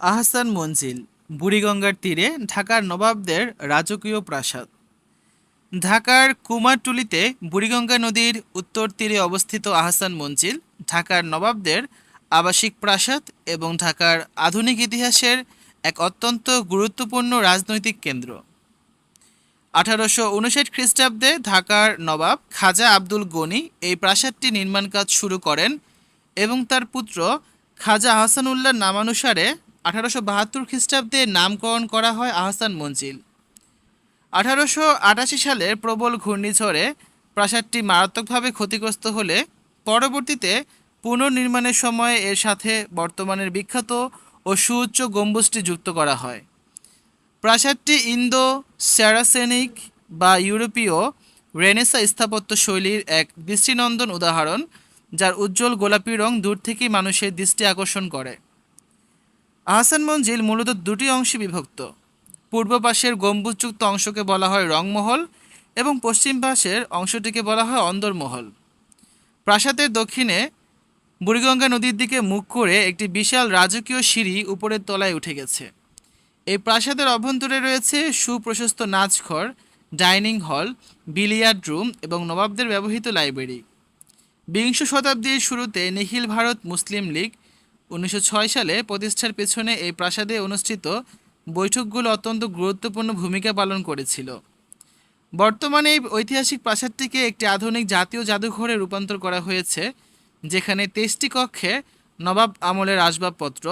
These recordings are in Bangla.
আহসান মঞ্জিল বুড়িগঙ্গার তীরে ঢাকার নবাবদের রাজকীয় প্রাসাদ। ঢাকার কুমারটুলিতে বুড়িগঙ্গা নদীর উত্তর তীরে অবস্থিত আহসান মঞ্জিল ঢাকার নবাবদের আবাসিক প্রাসাদ এবং ঢাকার আধুনিক ইতিহাসের এক অত্যন্ত গুরুত্বপূর্ণ রাজনৈতিক কেন্দ্র। 1859 খ্রিস্টাব্দে ঢাকার নবাব খাজা আব্দুল গনি এই প্রাসাদটি নির্মাণ কাজ শুরু করেন এবং তার পুত্র খাজা আহসানউল্লাহর নামানুসারে 1872 খ্রিস্টাব্দে নামকরণ করা হয় আহসান মঞ্জিল। 1888 সালের প্রবল ঘূর্ণিঝড়ে প্রাসাদটি মারাত্মকভাবে ক্ষতিগ্রস্ত হলে পরবর্তীতে পুনর্নির্মাণের সময় এর সাথে বর্তমানের বিখ্যাত ও সুউচ্চ গম্বুজটি যুক্ত করা হয়। প্রাসাদটি ইন্দো স্যারাসেনিক বা ইউরোপীয় রেনেসাঁ স্থাপত্য শৈলীর এক দৃষ্টিনন্দন উদাহরণ, যার উজ্জ্বল গোলাপি রং দূর থেকেই মানুষের দৃষ্টি আকর্ষণ করে। আহসান মঞ্জিল মূলত দুটি অংশে বিভক্ত। পূর্ব পাশের গম্বুজযুক্ত অংশকে বলা হয় রংমহল এবং পশ্চিম পাশের অংশটিকে বলা হয় অন্দরমহল। প্রাসাদের দক্ষিণে বুড়িগঙ্গা নদীর দিকে মুখ করে একটি বিশাল রাজকীয় সিঁড়ি উপরের তলায় উঠে গেছে। এই প্রাসাদের অভ্যন্তরে রয়েছে সুপ্রশস্ত নাচঘর, ডাইনিং হল, বিলিয়ার্ড রুম এবং নবাবদের ব্যবহৃত লাইব্রেরি। বিংশ শতাব্দীর শুরুতে নিখিল ভারত মুসলিম লীগ 1906 সালে প্রতিষ্ঠার পেছনে এই প্রাসাদে অনুষ্ঠিত বৈঠকগুলো অত্যন্ত গুরুত্বপূর্ণ ভূমিকা পালন করেছিল। বর্তমানে এই ঐতিহাসিক প্রাসাদটিকে একটি আধুনিক জাতীয় জাদুঘরে রূপান্তর করা হয়েছে, যেখানে 23টি কক্ষে নবাব আমলের আসবাবপত্র,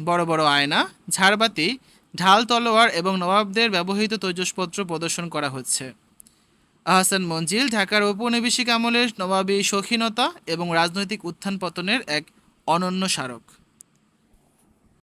বড় বড় আয়না, ঝাড়বাতি, ঢাল তলোয়ার এবং নবাবদের ব্যবহৃত তৈজসপত্র প্রদর্শন করা হচ্ছে। আহসান মঞ্জিল ঢাকার ঔপনিবেশিক আমলের নবাবী শৌখিনতা এবং রাজনৈতিক উত্থান পতনের এক অনন্য স্মারক।